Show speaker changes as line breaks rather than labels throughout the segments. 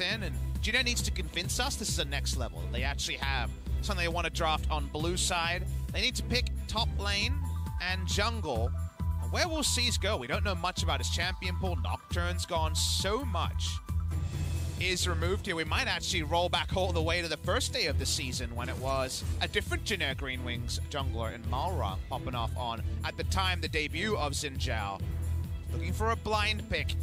in, and Jin needs to convince us this is a next level. They actually have something they want to draft on blue side. They need to pick top lane and jungle. And where will C's go? We don't know much about his champion pool. Nocturne's gone. So much is removed here. We might actually roll back all the way to the first day of the season when it was a different Jin Green Wings jungler in Malrang popping off on, at the time, the debut of Xin Zhao. Looking for a blind pick.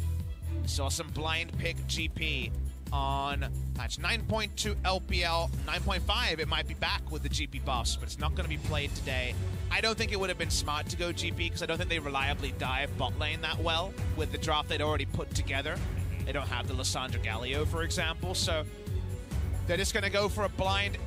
We saw some blind pick GP on patch 9.2 LPL, 9.5. It might be back with the GP buffs, but it's not going to be played today. I don't think it would have been smart to go GP because I don't think they reliably dive bot lane that well with the draft they'd already put together. They don't have the Lissandra Galio, for example, so they're just going to go for a blind,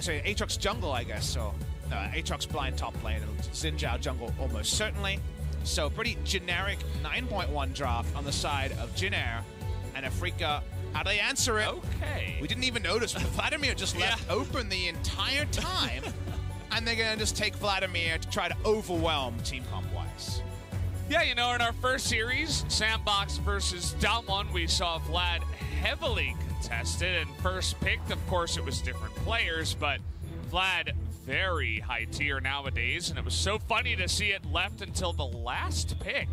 sorry, Aatrox jungle, I guess. So Aatrox blind top lane and Xin Zhao jungle almost certainly. So pretty generic 9.1 draft on the side of Jin and Afreeca. How do they answer it?
Okay.
We didn't even notice. Vladimir just left open the entire time. And they're going to just take Vladimir to try to overwhelm Team Comp-wise.
Yeah, you know, in our first series, Sandbox versus Damwon, we saw Vlad heavily contested. And first picked, of course, it was different players, but Vlad very high tier nowadays. And it was so funny to see it left until the last pick.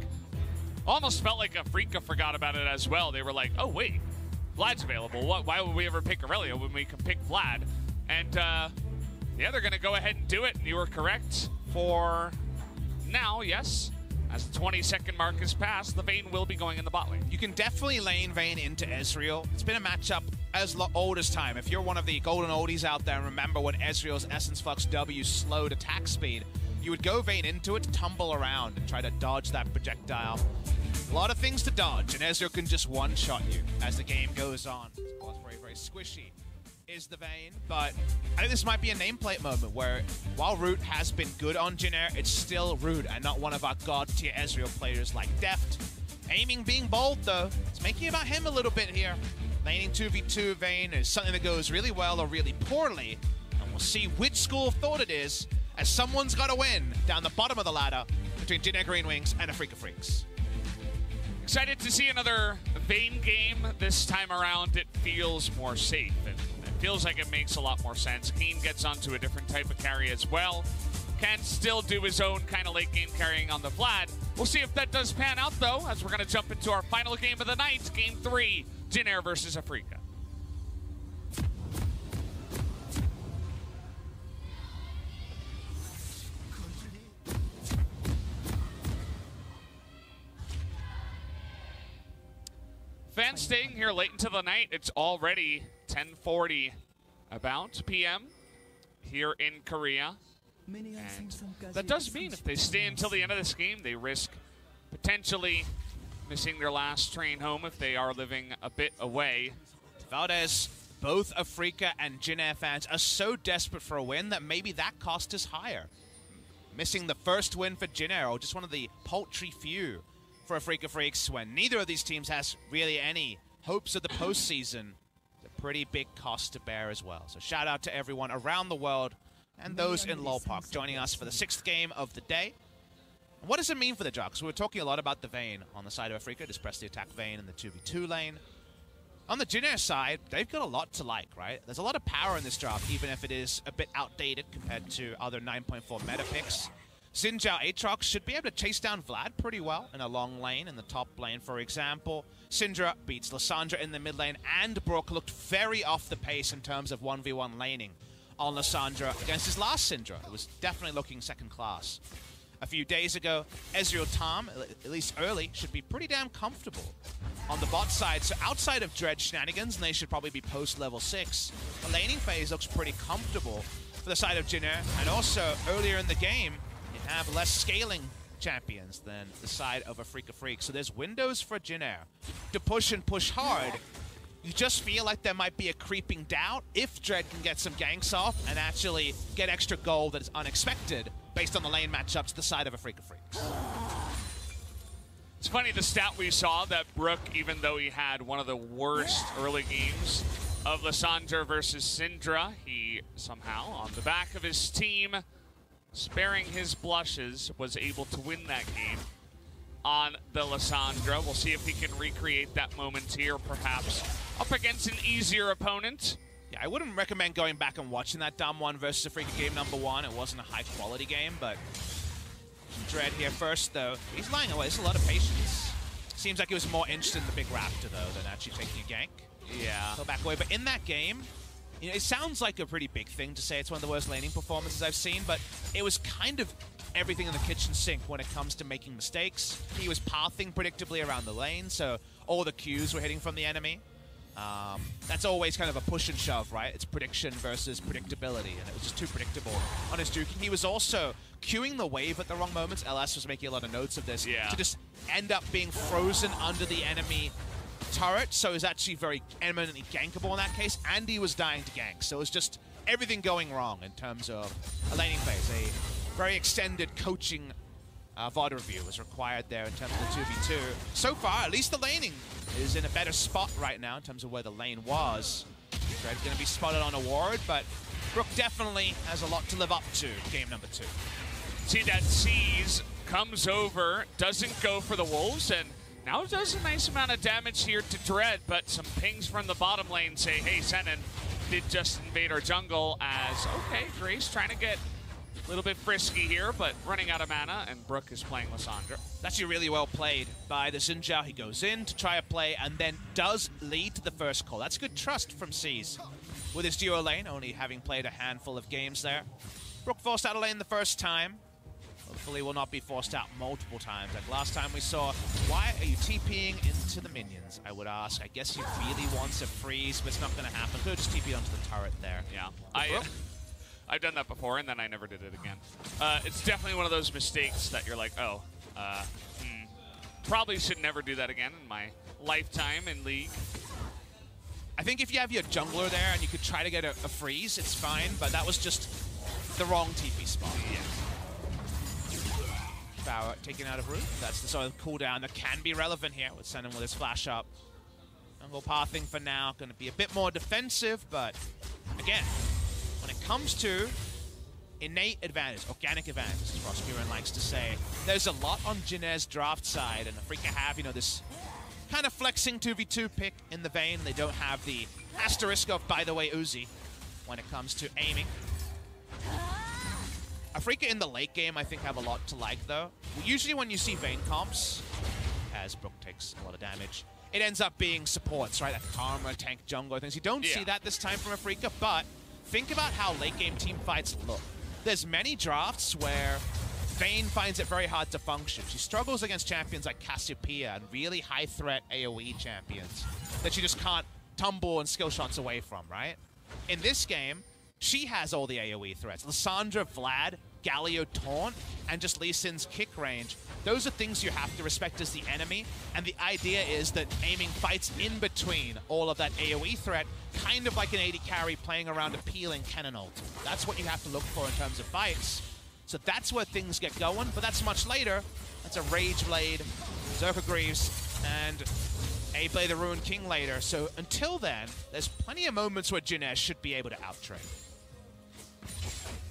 Almost felt like Afreeca forgot about it as well. They were like, oh, wait. Vlad's available. Why would we ever pick Aurelio when we can pick Vlad? And yeah, they're going to go ahead and do it. And you were correct for now, yes. As the 20-second mark is passed, the Vayne will be going in the bot lane.
You can definitely lane Vayne into Ezreal. It's been a matchup as old as time. If you're one of the golden oldies out there and remember when Ezreal's Essence Flux W slowed attack speed, you would go Vayne into it, tumble around, and try to dodge that projectile. A lot of things to dodge, and Ezreal can just one-shot you as the game goes on. Of course, very, very squishy is the Vayne, but I think this might be a nameplate moment where, while Root has been good on Jin, it's still Root and not one of our god-tier Ezreal players like Deft. Aiming being bold, though. It's making about him a little bit here. Laning 2v2 Vayne is something that goes really well or really poorly, and we'll see which school of thought it is, as someone's got to win down the bottom of the ladder between Jin Green Wings and Afreeca Freaks.
Excited to see another Vayne game. This time around, it feels more safe. And it feels like it makes a lot more sense. Keen gets onto a different type of carry as well. Can still do his own kind of late game carrying on the Vlad. We'll see if that does pan out, though, as we're going to jump into our final game of the night. Game 3, Jin versus Afreeca. Fans staying here late into the night. It's already 10:40 about p.m. here in Korea. And that does mean if they stay until the end of this game, they risk potentially missing their last train home if they are living a bit away.
Valdez, both Afreeca and Jin fans are so desperate for a win that maybe that cost is higher. Missing the first win for Jin, or just one of the paltry few for Afreeca Freaks, when neither of these teams has really any hopes of the postseason. It's a pretty big cost to bear as well. So shout out to everyone around the world and those in Lolpark joining us for the 6th game of the day. And what does it mean for the draft? Because we were talking a lot about the Vayne on the side of Afreeca. Just press the attack Vayne in the 2v2 lane. On the Jin side, they've got a lot to like, right? There's a lot of power in this draft, even if it is a bit outdated compared to other 9.4 meta picks. Xin Zhao Aatrox should be able to chase down Vlad pretty well in a long lane, in the top lane, for example. Syndra beats Lissandra in the mid lane, and Brook looked very off the pace in terms of 1v1 laning on Lissandra against his last Syndra. It was definitely looking second class. A few days ago, Ezreal Tom, at least early, should be pretty damn comfortable on the bot side. So outside of Dredge shenanigans, and they should probably be post level 6, the laning phase looks pretty comfortable for the side of Jin. And also, earlier in the game, have less scaling champions than the side of Afreeca Freak. So there's windows for Jin to push and push hard. You just feel like there might be a creeping doubt if Dread can get some ganks off and actually get extra gold that is unexpected based on the lane matchups to the side of Afreeca Freak.
It's funny, the stat we saw that Brook, even though he had one of the worst early games of Lissandra versus Syndra, he somehow, on the back of his team, sparing his blushes, was able to win that game on the Lissandra. We'll see if he can recreate that moment here, perhaps up against an easier opponent.
Yeah, I wouldn't recommend going back and watching that Dam1 versus Afreeca game number 1. It wasn't a high-quality game, but Dread here first, though. He's lying away. There's a lot of patience. Seems like he was more interested in the big Raptor, though, than actually taking a gank.
Yeah.
Go back away. But in that game, you know, it sounds like a pretty big thing to say it's one of the worst laning performances I've seen, but it was kind of everything in the kitchen sink when it comes to making mistakes. He was pathing predictably around the lane, so all the Qs were hitting from the enemy. That's always kind of a push and shove, right? It's prediction versus predictability, and it was just too predictable on his juking. He was also queuing the wave at the wrong moments. LS was making a lot of notes of this.
Yeah.
To just end up being frozen under the enemy turret, so it was actually very eminently gankable in that case, and he was dying to gank. So it was just everything going wrong in terms of a laning phase. A very extended coaching VOD review was required there in terms of the 2v2. So far, at least the laning is in a better spot right now in terms of where the lane was. Dread's going to be spotted on a ward, but Brook definitely has a lot to live up to game number 2.
See that Seas comes over, doesn't go for the Wolves, and now does a nice amount of damage here to Dread, but some pings from the bottom lane say, hey, Senin did just invade our jungle as, okay, Grace trying to get a little bit frisky here, but running out of mana, and Brook is playing Lissandra.
That's actually really well played by the Xin Zhao. He goes in to try a play and then does lead to the first call. That's good trust from Seas. With his duo lane, only having played a handful of games there. Brook forced out of lane the first time. Hopefully will not be forced out multiple times. Like last time we saw, why are you TPing into the minions, I would ask. I guess he really wants a freeze, but it's not going to happen. Could just TP onto the turret there.
Yeah. I've done that before, and then I never did it again. It's definitely one of those mistakes that you're like, oh, probably should never do that again in my lifetime in League.
I think if you have your jungler there and you could try to get a freeze, it's fine, but that was just the wrong TP spot.
Yeah.
Power taken out of root. That's the sort of cooldown that can be relevant here with Senin with his flash up. Jungle pathing for now, going to be a bit more defensive, but again, when it comes to innate advantage, organic advantage, as Frostburen likes to say, there's a lot on Jin Air's draft side, and Afreeca have, you know, this kind of flexing 2v2 pick in the vein. They don't have the asterisk of, by the way, Uzi when it comes to aiming. Afreeca in the late game, I think, have a lot to like, though. Usually when you see Vayne comps, as Brook takes a lot of damage, it ends up being supports, right? That Karma, tank, jungler, things. You don't see that this time from Afreeca, but think about how late game team fights look. There's many drafts where Vayne finds it very hard to function. She struggles against champions like Cassiopeia and really high-threat AoE champions that she just can't tumble and skill shots away from, right? In this game, she has all the AoE threats. Lissandra, Vlad, Galio, Taunt, and just Lee Sin's kick range. Those are things you have to respect as the enemy, and the idea is that aiming fights in between all of that AoE threat, kind of like an AD carry playing around a peeling cannon ult. That's what you have to look for in terms of fights. So that's where things get going, but that's much later. That's a Rage Blade, Zerka Greaves, and a Blade of Ruined King later. So until then, there's plenty of moments where Jin Air should be able to outtrade.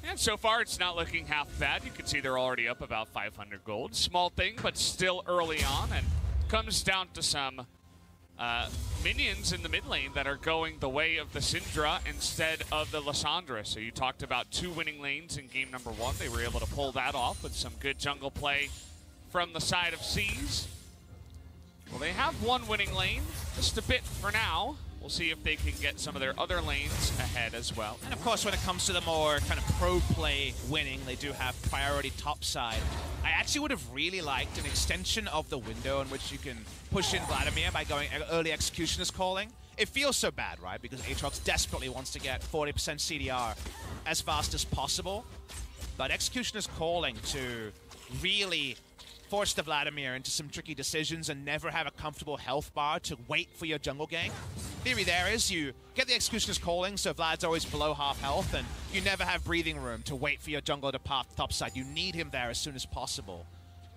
And so far, it's not looking half bad. You can see they're already up about 500 gold. Small thing, but still early on, and comes down to some minions in the mid lane that are going the way of the Syndra instead of the Lissandra. So you talked about 2 winning lanes in game number 1. They were able to pull that off with some good jungle play from the side of Seas. Well, they have 1 winning lane, just a bit for now. We'll see if they can get some of their other lanes ahead as well.
And of course, when it comes to the more kind of pro play winning, they do have priority top side. I actually would have really liked an extension of the window in which you can push in Vladimir by going early Executioner's Calling. It feels so bad, right? Because Aatrox desperately wants to get 40% CDR as fast as possible. But Executioner's Calling to really force the Vladimir into some tricky decisions and never have a comfortable health bar to wait for your jungle gank. Theory there is you get the Executioner's Calling, so Vlad's always below half health, and you never have breathing room to wait for your jungler to path topside. You need him there as soon as possible.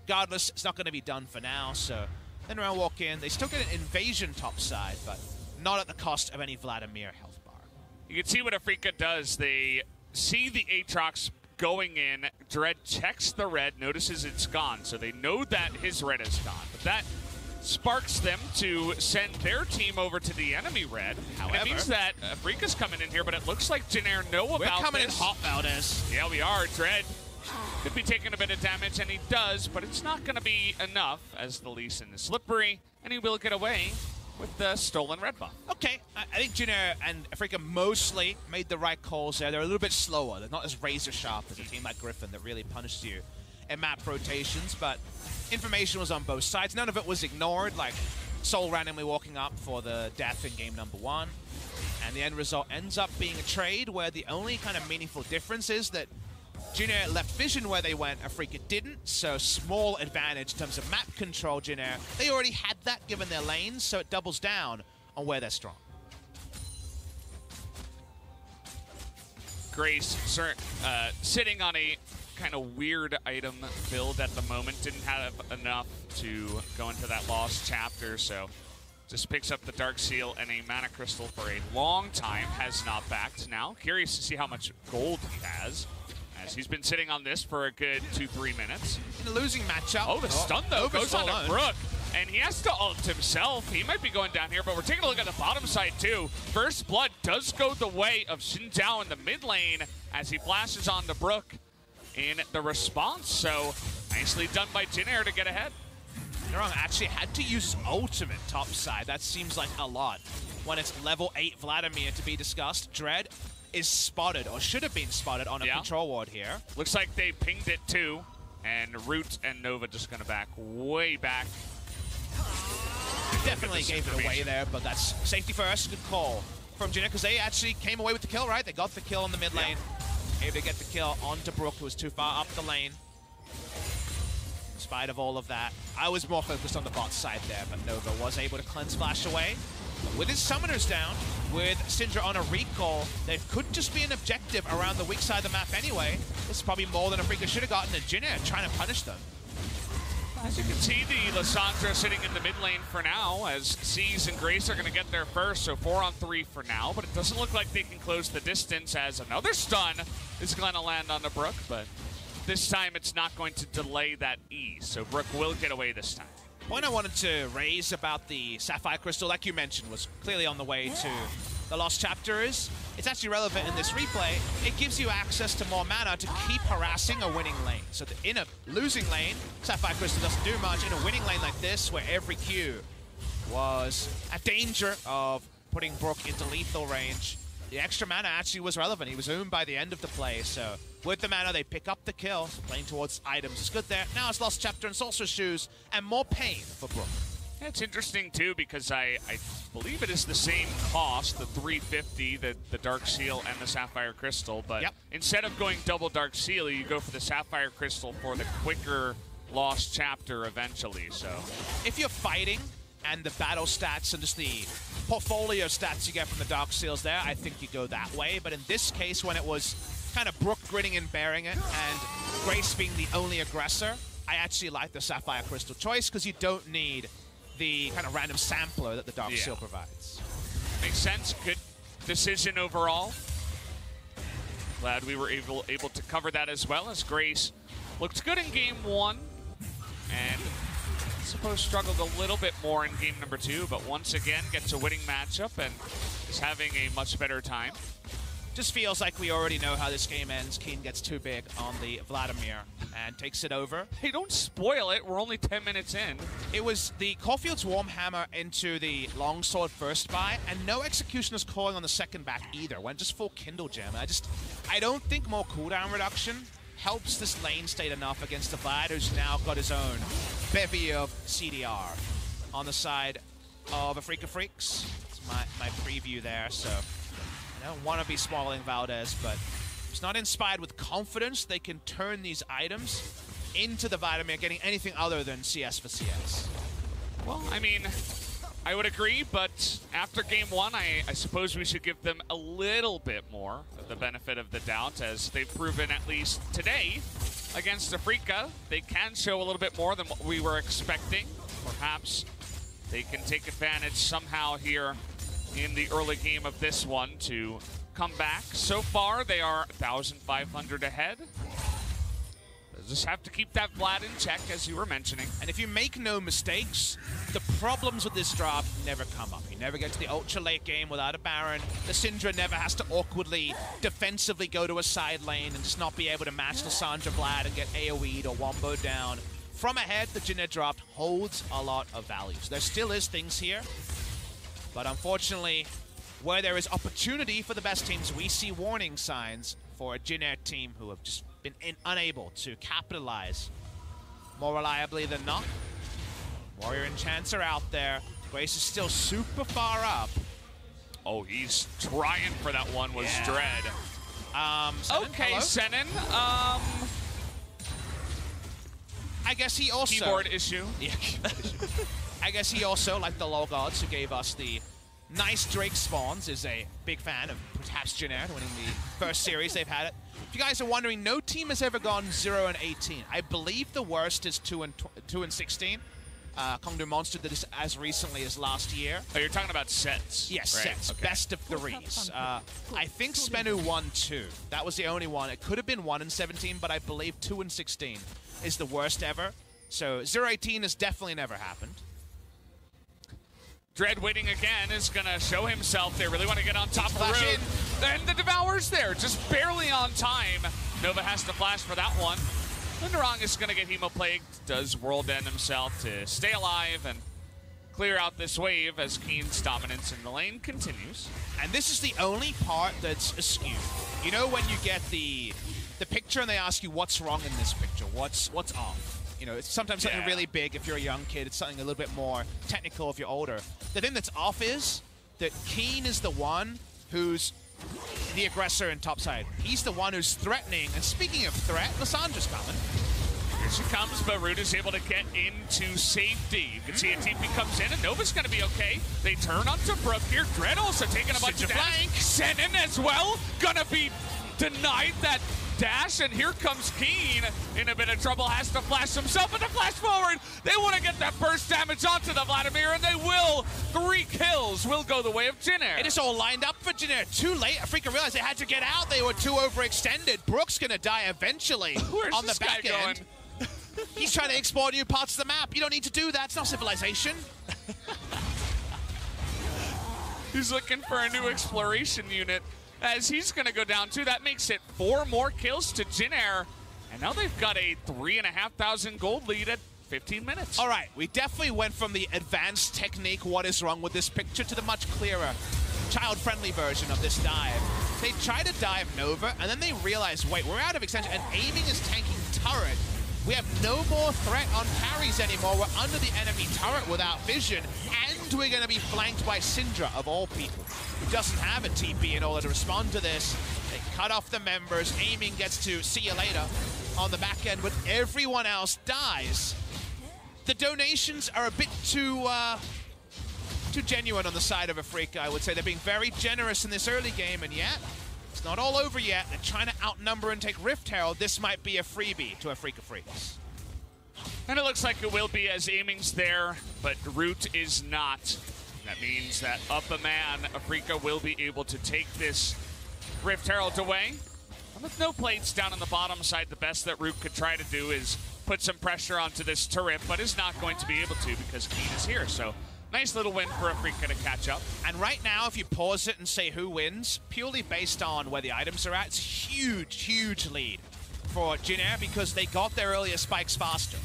Regardless, it's not going to be done for now, so then around walk in. They still get an invasion topside, but not at the cost of any Vladimir health bar.
You can see what Afreeca does. They see the Aatrox going in. Dread checks the red, notices it's gone, so they know that his red is gone. But that sparks them to send their team over to the enemy red.
However,
and it means that Afrika's coming in here, but it looks like Jin Air know about this.
We're coming in hot, Valdez.
Yeah, we are. Dread could be taking a bit of damage, and he does, but it's not going to be enough as the Lee Sin is slippery, and he will get away with the stolen red buff.
Okay, I think Jin Air and Afrika mostly made the right calls there. They're a little bit slower. They're not as razor sharp as a team like Griffin that really punished you in map rotations, but information was on both sides. None of it was ignored, like Soul randomly walking up for the death in game number 1. And the end result ends up being a trade where the only kind of meaningful difference is that Jin Air left vision where they went, Afrika didn't, so small advantage in terms of map control. Jin Air, they already had that given their lanes, so it doubles down on where they're strong.
Grace sitting on a kind of weird item build at the moment, didn't have enough to go into that lost chapter, so just picks up the Dark Seal and a Mana Crystal for a long time, has not backed now. Curious to see how much gold he has, as he's been sitting on this for a good 2-3 minutes.
In a losing matchup.
Oh, the stun though goes on
alone.
to Brook, and he has to ult himself. He might be going down here, but we're taking a look at the bottom side too. First Blood does go the way of Xin Zhao in the mid lane as he flashes on to Brook in the response, so nicely done by Jin Air to get ahead.
Nerong actually had to use ultimate top side. That seems like a lot when it's level 8 Vladimir to be discussed. Dread is spotted, or should have been spotted, on a control ward here.
Looks like they pinged it too, and Root and Nova just gonna back way back.
Definitely gave it away there, but that's safety first. Good call from Jin Air, because they actually came away with the kill, right? They got the kill in the mid lane. Able to get the kill onto Brook, who was too far up the lane. In spite of all of that, I was more focused on the bot side there, but Nova was able to cleanse flash away. But with his summoners down, with Syndra on a recall, there could just be an objective around the weak side of the map anyway. This is probably more than Afrika should have gotten, and Jin Air trying to punish them.
As you can see, the Lissandra sitting in the mid lane for now, as C's and Grace are going to get there first, so 4-on-3 for now, but it doesn't look like they can close the distance, as another stun is going to land on the Brook, but this time it's not going to delay that E, so Brook will get away this time.
Point I wanted to raise about the Sapphire Crystal, like you mentioned, was clearly on the way to the Lost Chapter is, it's actually relevant in this replay. It gives you access to more mana to keep harassing a winning lane. So in a losing lane, Sapphire Crystal doesn't do much. In a winning lane like this, where every Q was a danger of putting Brook into lethal range, the extra mana actually was relevant. He was owned by the end of the play, so with the mana, they pick up the kill. So playing towards items is good there. Now it's Lost Chapter and Sorcerer's Shoes, and more pain for Brook.
Yeah, it's interesting, too, because I believe it is the same cost, the 350, the Dark Seal and the Sapphire Crystal, but instead of going double Dark Seal, you go for the Sapphire Crystal for the quicker Lost Chapter eventually, so.
If you're fighting, and the battle stats and just the portfolio stats you get from the Dark Seals there, I think you go that way. But in this case, when it was kind of Brook grinning and bearing it, and Grace being the only aggressor, I actually like the Sapphire Crystal choice, because you don't need the kind of random sampler that the Dark Seal provides.
Makes sense. Good decision overall. Glad we were able to cover that as well, as Grace looked good in game 1, and I suppose struggled a little bit more in game number 2, but once again gets a winning matchup and is having a much better time.
Just feels like we already know how this game ends. Keen gets too big on the Vladimir and takes it over.
Hey, don't spoil it. We're only 10 minutes in.
It was the Caulfield's Warhammer into the Longsword first buy, and no Executioner's Calling on the second back either. Went just full Kindle Gem. I don't think more cooldown reduction helps this lane state enough against the Vlad, who's now got his own bevy of CDR on the side of Afrika Freaks. It's my preview there, so I don't want to be spoiling Valdez, but it's not inspired with confidence they can turn these items into the Vladimir, getting anything other than CS for CS.
Well, I mean, I would agree, but after game 1, I suppose we should give them a little bit more of the benefit of the doubt, as they've proven, at least today, against Afrika, they can show a little bit more than what we were expecting. Perhaps they can take advantage somehow here in the early game of this one to come back. So far, they are 1,500 ahead. just have to keep that Vlad in check, as you were mentioning.
And if you make no mistakes, the problems with this drop never come up. You never get to the ultra late game without a Baron. The Syndra never has to awkwardly, defensively go to a side lane and just not be able to match Lissandra Vlad and get AoE'd or womboed down. From ahead, the Jin Air drop holds a lot of values. There still is things here, but unfortunately, where there is opportunity for the best teams, we see warning signs for a Jin Air team who have just been unable to capitalize more reliably than not. Warrior and Chance are out there. Grace is still super far up.
Oh, he's trying for that one, was Dread.
Senin,
okay,
hello?
Senin.
I guess he also...
Keyboard issue.
Yeah, I guess he also, like the LoL gods who gave us the nice Drake spawns, is a big fan of perhaps Jin Air winning the first series they've had it. If you guys are wondering, no team has ever gone 0-18. I believe the worst is 2-16. Kongdu Monster did this as recently as last year.
Oh, you're talking about sets.
Yes,
right?
sets.
Okay.
Best of threes. I think Spenu won 2. That was the only one. It could have been 1-17, but I believe 2-16 is the worst ever. So 0-18 has definitely never happened.
Dread waiting again is going to show himself. They really want to get on top of
Flash
Root. And the Devour's there, just barely on time. Nova has to flash for that one. Linderong is going to get Hemoplagued, does World End himself to stay alive and clear out this wave as Keen's dominance in the lane continues.
And this is the only part that's askew. You know when you get the picture and they ask you what's wrong in this picture, what's off? You know, it's sometimes something really big if you're a young kid. It's something a little bit more technical if you're older. The thing that's off is that Keen is the one who's the aggressor in topside. He's the one who's threatening. And speaking of threat, Lissandra's coming.
Here she comes, but Root is able to get into safety. You can see a TP comes in, and Nova's going to be okay. They turn onto Brook here. Dread also taking a bunch of damage. Senin as well, gonna be denied that dash, and here comes Keen in a bit of trouble, has to flash himself, but the flash forward, they want to get that burst damage onto the Vladimir, and they will. 3 kills will go the way of Jin Air.
It is all lined up for Jin Air. Too late. Afrika realized they had to get out. They were too overextended. Brook's going to die eventually on the back end. He's trying to explore new parts of the map. You don't need to do that. It's not civilization.
He's looking for a new exploration unit as he's going to go down too. That makes it 4 more kills to Jin Air. And now they've got a 3,500 gold lead at 15 minutes.
All right, we definitely went from the advanced technique, what is wrong with this picture, to the much clearer, child-friendly version of this dive. They try to dive Nova, and then they realize, wait, we're out of extension, and aiming is tanking turret. We have no more threat on carries anymore. We're under the enemy turret without vision, and we're going to be flanked by Syndra, of all people, who doesn't have a TP in order to respond to this. They cut off the members. Aiming gets to see you later on the back end, but everyone else dies. The donations are a bit too genuine on the side of Afrika, I would say. They're being very generous in this early game, and yet, it's not all over yet. They're trying to outnumber and take Rift Herald. This might be a freebie to Afrika Freaks.
And it looks like it will be, as aiming's there, but Root is not. That means that up a man, Afrika will be able to take this Rift Herald away. And with no plates down on the bottom side, the best that Root could try to do is put some pressure onto this turret, but is not going to be able to because Keen is here. So nice little win for Afrika to catch up.
And right now, if you pause it and say who wins, purely based on where the items are at, it's huge, huge lead for Jin Air because they got their earlier spikes faster.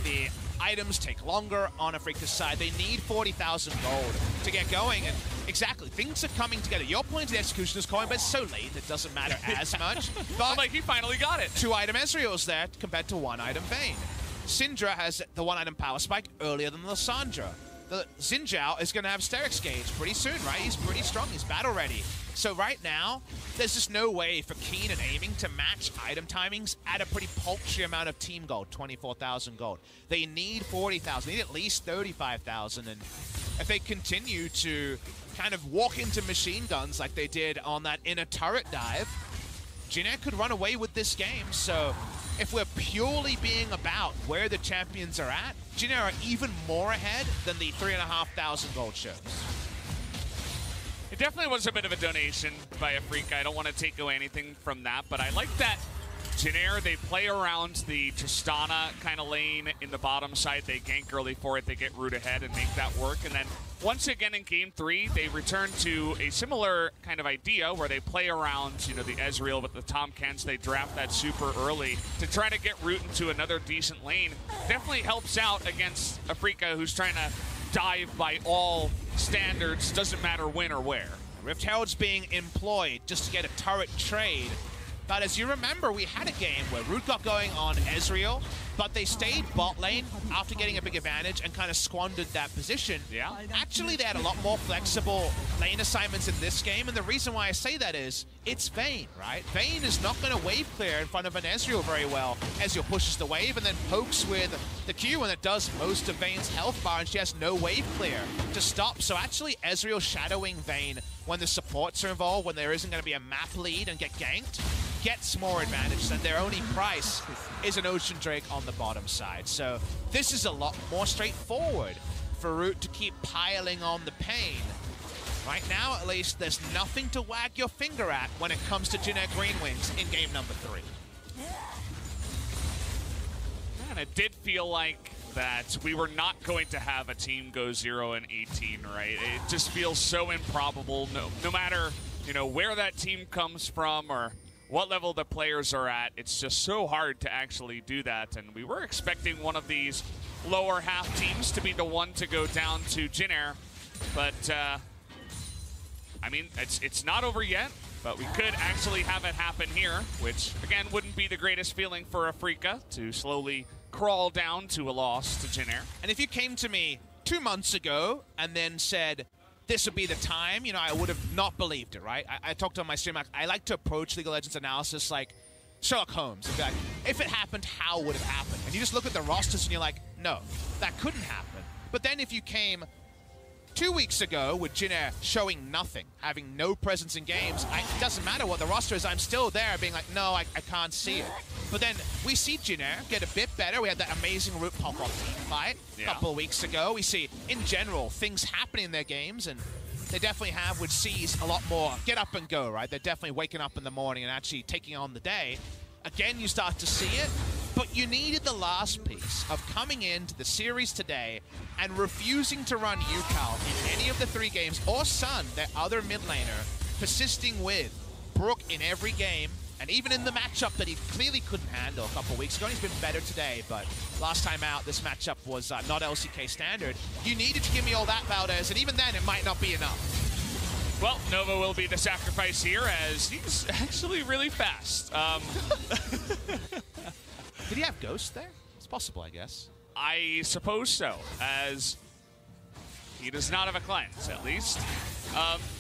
The items take longer on Afrika's side. They need 40,000 gold to get going, and exactly, things are coming together. You're pointing to the Executioner's coin, but it's so late it doesn't matter as much. But
like he finally got it.
2-item Ezreal's there compared to 1-item Vayne. Syndra has the 1-item Power Spike earlier than Lissandra. The Xin Zhao is going to have Sterix Gauge pretty soon, right? He's pretty strong. He's battle ready. So right now, there's just no way for Keen and aiming to match item timings at a pretty paltry amount of team gold, 24,000 gold. They need 40,000. They need at least 35,000. And if they continue to kind of walk into machine guns like they did on that inner turret dive, Jin Air could run away with this game. So if we're purely being about where the champions are at, Jin Air are even more ahead than the 3,500 gold shows.
It definitely was a bit of a donation by Afrika. I don't want to take away anything from that, but I like that Jin they play around the Tristana kind of lane in the bottom side. They gank early for it. They get root ahead and make that work. And then once again in Game 3, they return to a similar kind of idea where they play around, you know, the Ezreal with the Tahm Kench. They draft that super early to try to get root into another decent lane. Definitely helps out against Afreeca, who's trying to dive by all standards, doesn't matter when or where.
Rift Herald's being employed just to get a turret trade. But as you remember, we had a game where Root got going on Ezreal, but they stayed bot lane after getting a big advantage and kind of squandered that position.
Yeah.
Actually, they had a lot more flexible lane assignments in this game, and the reason why I say that is, it's Vayne, right? Vayne is not going to wave clear in front of an Ezreal very well. Ezreal pushes the wave and then pokes with the Q, and it does most of Vayne's health bar, and she has no wave clear to stop. So actually, Ezreal shadowing Vayne when the supports are involved, when there isn't going to be a map lead and get ganked, gets more advantage, and their only price is an Ocean Drake on the bottom side. So this is a lot more straightforward for Root to keep piling on the pain. Right now, at least, there's nothing to wag your finger at when it comes to Jin Air Green Wings in game number 3.
And it did feel like that we were not going to have a team go 0-18, right? It just feels so improbable. No matter, you know, where that team comes from or what level the players are at, it's just so hard to actually do that. And we were expecting one of these lower half teams to be the one to go down to Jin Air. But, I mean, it's not over yet, but we could actually have it happen here, which, again, wouldn't be the greatest feeling for Afreeca to slowly crawl down to a loss to Jin Air.
And if you came to me 2 months ago and then said, this would be the time, you know, I would have not believed it, right? I talked on my stream, I like to approach League of Legends analysis like Sherlock Holmes. In fact, if it happened, how would it happen? And you just look at the rosters and you're like, no, that couldn't happen. But then if you came 2 weeks ago with Jin Air showing nothing, having no presence in games, it doesn't matter what the roster is, I'm still there being like, no, I can't see it. But then we see Jin Air get a bit better. We had that amazing Root pop-off team fight a couple of weeks ago. We see, in general, things happening in their games, and they definitely have with C's a lot more get up and go, right? They're definitely waking up in the morning and actually taking on the day. Again, you start to see it, but you needed the last piece of coming into the series today and refusing to run UCAL in any of the 3 games, or Sun, their other mid laner, persisting with Brook in every game, and even in the matchup that he clearly couldn't handle a couple weeks ago. He's been better today, but last time out, this matchup was not LCK standard. You needed to give me all that, Valdez, and even then, it might not be enough.
Well, Nova will be the sacrifice here, as he's actually really fast.
Did he have Ghost there? It's possible, I guess.
I suppose so, as he does not have a cleanse, at least.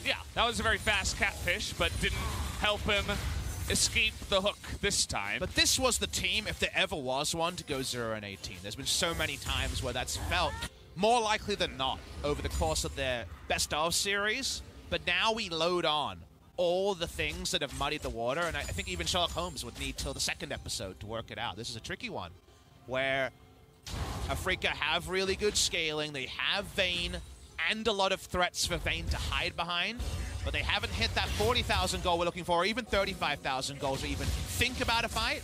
Yeah, that was a very fast catfish, but didn't help him escape the hook this time.
But this was the team, if there ever was one, to go 0-18. There's been so many times where that's felt more likely than not over the course of their best of series. But now we load on all the things that have muddied the water, and I think even Sherlock Holmes would need till the 2nd episode to work it out. This is a tricky one, where Afreeca have really good scaling. They have Vayne and a lot of threats for Vayne to hide behind, but they haven't hit that 40,000 goal we're looking for, or even 35,000 goals to even think about a fight.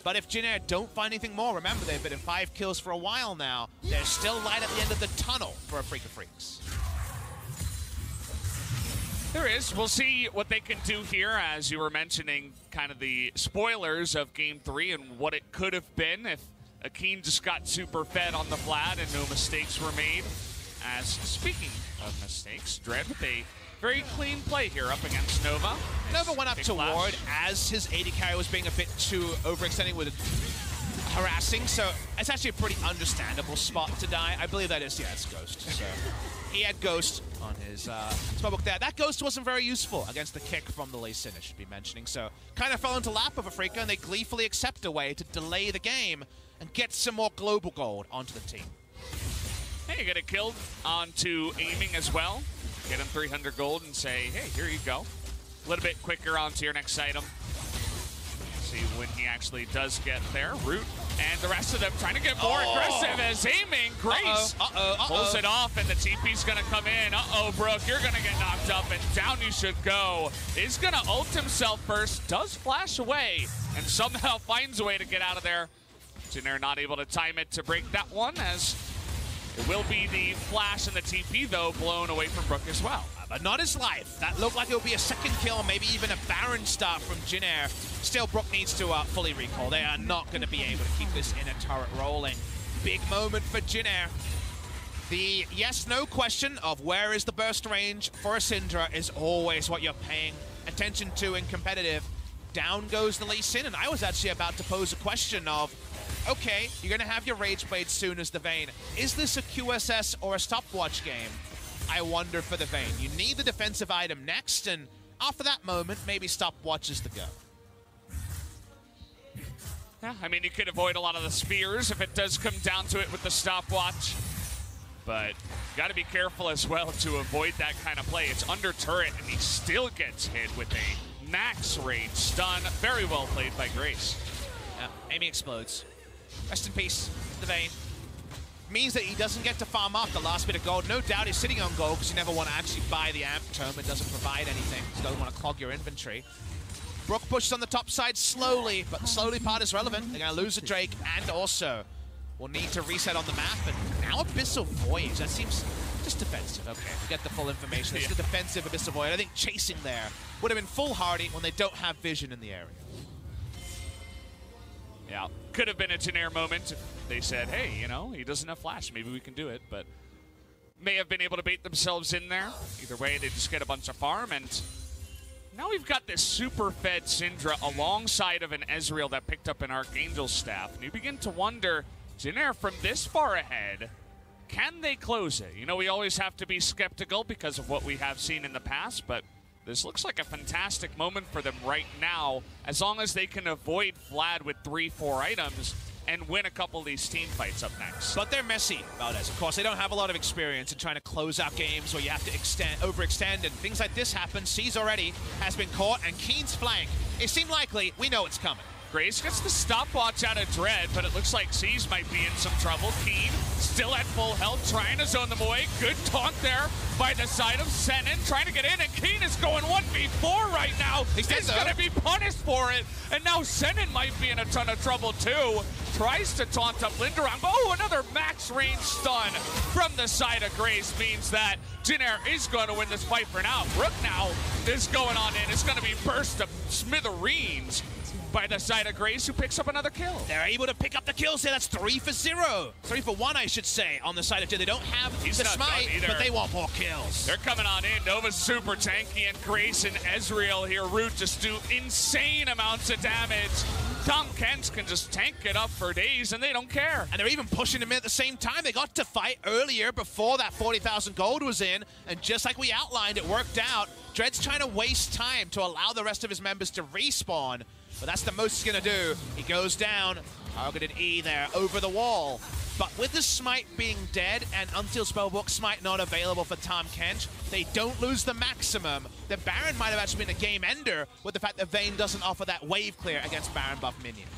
But if Jin Air don't find anything more, remember, they've been in 5 kills for a while now. There's still light at the end of the tunnel for Afreeca Freaks.
There is. We'll see what they can do here, as you were mentioning kind of the spoilers of Game 3 and what it could have been if Akeen just got super fed on the flat and no mistakes were made. As speaking of mistakes, Dread with a very clean play here up against Nova.
Nova went up to
flash.
Ward as his AD carry was being a bit too overextending with harassing, so it's actually a pretty understandable spot to die. I believe that is, yeah, it's Ghost. So he had Ghost on his spellbook there. That Ghost wasn't very useful against the kick from the Lee Sin, I should be mentioning. So kind of fell into lap of Afreeca, and they gleefully accept a way to delay the game and get some more global gold onto the team.
Hey, you get it killed onto aiming as well. Get him 300 gold and say, hey, here you go. A little bit quicker onto your next item. See when he actually does get there. Root And the rest of them trying to get more aggressive as aiming. Grace pulls it off, and the TP's going to come in. Brook, you're going to get knocked up, and down you should go. Is going to ult himself first, does flash away, and somehow finds a way to get out of there. Jin Air not able to time it to break that one, as it will be the flash and the TP, though, blown away from Brook as well.
But not his life. That looked like it would be a second kill, maybe even a Baron start from Jin Air. Still, Brook needs to fully recall. They are not going to be able to keep this inner turret rolling. Big moment for Jin Air. The yes-no question of where is the burst range for a Syndra is always what you're paying attention to in competitive. Down goes the Lee Sin, and I was actually about to pose a question of, okay, you're going to have your Rage Blade soon as the Vayne. Is this a QSS or a stopwatch game? I wonder for the Vayne. You need the defensive item next, and after that moment, maybe stopwatch is the go.
Yeah, I mean, you could avoid a lot of the spears if it does come down to it with the stopwatch. But you got to be careful as well to avoid that kind of play. It's under turret, and he still gets hit with a max range stun. Very well played by Grace.
Yeah, Amy explodes. Rest in peace, the Vayne. Means that he doesn't get to farm up the last bit of gold. No doubt he's sitting on gold because you never want to actually buy the amp tome. It doesn't provide anything. You don't want to clog your inventory. Brook pushes on the top side slowly, but the slowly part is relevant. They're going to lose a Drake, and also will need to reset on the map. And now Abyssal Voyage. That seems just defensive. Okay, we get the full information. It's the defensive Abyssal Voyage. I think chasing there would have been foolhardy when they don't have vision in the area.
Yeah, could have been a Jin Air moment if they said, hey, you know, he doesn't have flash, maybe we can do it, but may have been able to bait themselves in there. Either way, they just get a bunch of farm, and now we've got this super fed Syndra alongside of an Ezreal that picked up an Archangel staff, and you begin to wonder, Jin Air from this far ahead, can they close it? You know, we always have to be skeptical because of what we have seen in the past, but this looks like a fantastic moment for them right now, as long as they can avoid Vlad with 3-4 items and win a couple of these team fights up next.
But they're messy, Valdez. Of course, they don't have a lot of experience in trying to close out games where you have to overextend, and things like this happen. C's already has been caught, and Keen's flank. It seemed likely. We know it's coming.
Grace gets the stopwatch out of Dread, but it looks like C's might be in some trouble. Keen still at full health, trying to zone them away. Good taunt there by the side of Senin, trying to get in, and Keen is going 1v4 right now. He's going to be punished for it, and now Senin might be in a ton of trouble too. Tries to taunt up Linderang. Oh, another max range stun from the side of Grace means that Jin Air is going to win this fight for now. Brook now is going on in. It's going to be burst to smithereens by the side of Grace, who picks up another kill.
They're able to pick up the kills here. That's 3 for 0. 3 for 1, I should say, on the side of Jin. They don't have the smite, but they want more kills.
They're coming on in. Nova's super tanky, and Grace and Ezreal here, Root, just do insane amounts of damage. Tahm Kench can just tank it up for days, and they don't care.
And they're even pushing him at the same time. They got to fight earlier before that 40,000 gold was in, and just like we outlined, it worked out. Dread's trying to waste time to allow the rest of his members to respawn, but that's the most he's going to do. He goes down, targeted E there, over the wall. But with the smite being dead and Unsealed Spellbook smite not available for Tahm Kench, they don't lose the maximum. The Baron might have actually been a game ender with the fact that Vayne doesn't offer that wave clear against Baron buff minions.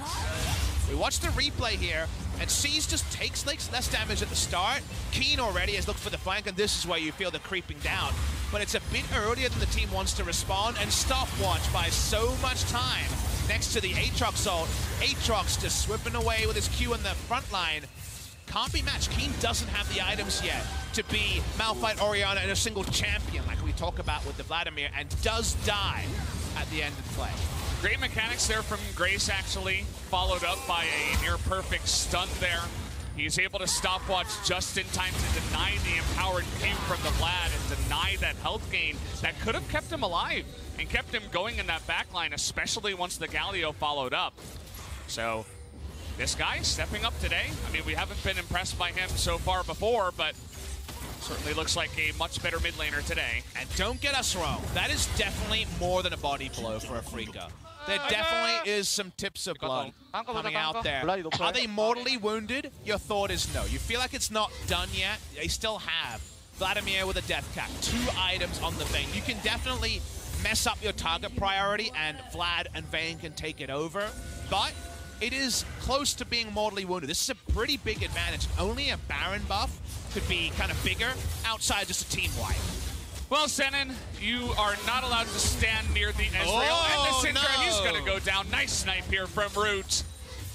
We watch the replay here, and C's just takes less damage at the start. Keen already has looked for the flank, and this is where you feel the creeping down. But it's a bit earlier than the team wants to respond, and Stopwatch buys so much time next to the Aatrox ult. Aatrox just sweeping away with his Q in the front line. Can't be matched. Keen doesn't have the items yet to be Malphite, Orianna, and a single champion like we talk about with the Vladimir, and does die at the end of the play.
Great mechanics there from Grace, actually, followed up by a near-perfect stun there. He's able to stopwatch just in time to deny the empowered Q from the Vlad and deny that health gain that could have kept him alive and kept him going in that backline, especially once the Galio followed up. So this guy stepping up today. I mean, we haven't been impressed by him so far before, but certainly looks like a much better mid laner today.
And don't get us wrong, that is definitely more than a body blow for Afreeca. There definitely is some tips of blood coming out there. Are they mortally wounded? Your thought is no. You feel like it's not done yet. They still have Vladimir with a death cap, 2 items on the Vayne. You can definitely mess up your target priority, and Vlad and Vayne can take it over. But it is close to being mortally wounded. This is a pretty big advantage. Only a Baron buff could be kind of bigger outside just a team wipe.
Well, Zenon, you are not allowed to stand near the Ezreal. And the Syndra, he's going to go down. Nice snipe here from Root.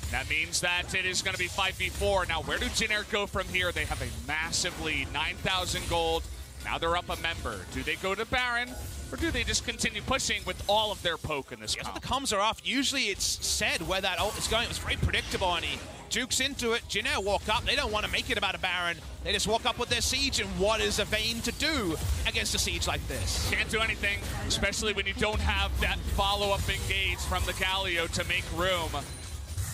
That means that it is going to be 5v4. Now, where do Jin Air go from here? They have a massive lead, 9,000 gold. Now they're up a member. Do they go to Baron, or do they just continue pushing with all of their poke in this comp?
The comms are off. Usually it's said where that ult is going. It was very predictable, and he jukes into it. Jin Air walk up. They don't want to make it about a Baron. They just walk up with their siege, and what is a Vayne to do against a siege like this?
Can't do anything, especially when you don't have that follow-up engage from the Galio to make room.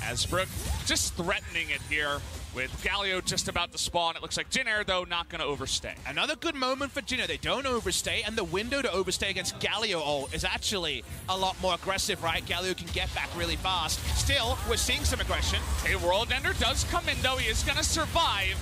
As Brook just threatening it here with Galio just about to spawn. It looks like Jin Air, though, not going to overstay.
Another good moment for Jin Air. They don't overstay, and the window to overstay against Galio ult is actually a lot more aggressive, right? Galio can get back really fast. Still, we're seeing some aggression.
A World Ender does come in, though. He is going to survive.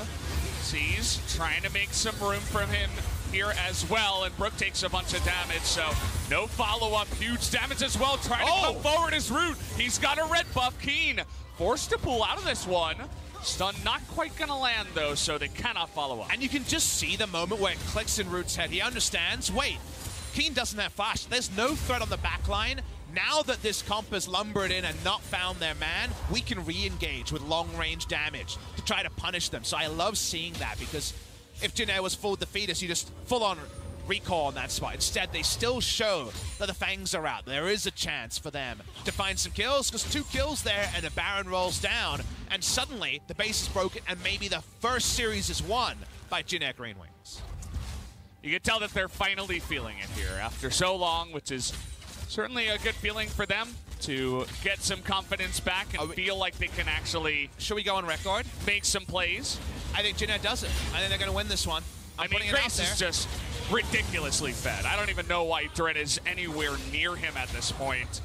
Sees trying to make some room for him here as well, and Brook takes a bunch of damage, so no follow-up. Huge damage as well. Trying to come forward as Root. He's got a red buff. Keen forced to pull out of this one. Stun not quite going to land, though, so they cannot follow up.
And you can just see the moment where it clicks in Root's head. He understands, wait, Keen doesn't have flash. There's no threat on the back line. Now that this comp has lumbered in and not found their man, we can re-engage with long-range damage to try to punish them. So I love seeing that, because if Jin Air was full defeatist, you just full-on recall on that spot. Instead, they still show that the Fangs are out. There is a chance for them to find some kills, because 2 kills there and the Baron rolls down, and suddenly the base is broken and maybe the first series is won by Jin Air Green Wings.
You can tell that they're finally feeling it here after so long, which is certainly a good feeling for them to get some confidence back and feel like they can actually...
Should we go on record?
Make some plays.
I think Jin Air does it. I think they're going to win this one.
I mean, Grace is just ridiculously fed. I don't even know why Dread is anywhere near him at this point.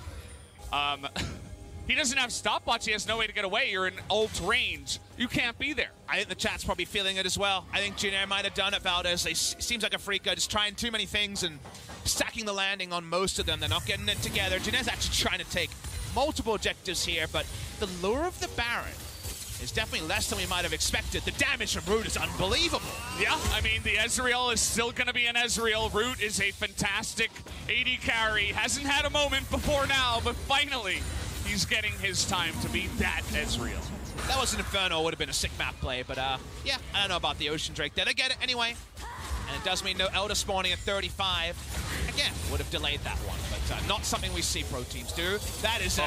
He doesn't have stopwatch. He has no way to get away. You're in ult range. You can't be there.
I think the chat's probably feeling it as well. I think Jin Air might have done it, Valdez. He seems like a freaker, just trying too many things and stacking the landing on most of them. They're not getting it together. Jin Air's actually trying to take multiple objectives here, but the lure of the Baron is definitely less than we might have expected. The damage from Root is unbelievable.
Yeah, I mean, the Ezreal is still going to be an Ezreal. Root is a fantastic AD carry. Hasn't had a moment before now, but finally, he's getting his time to be that Ezreal.
That was an Inferno. Would have been a sick map play, but yeah, I don't know about the Ocean Drake. Did I get it anyway? And it does mean no Elder spawning at 35. Again, would have delayed that one, but not something we see pro teams do. That is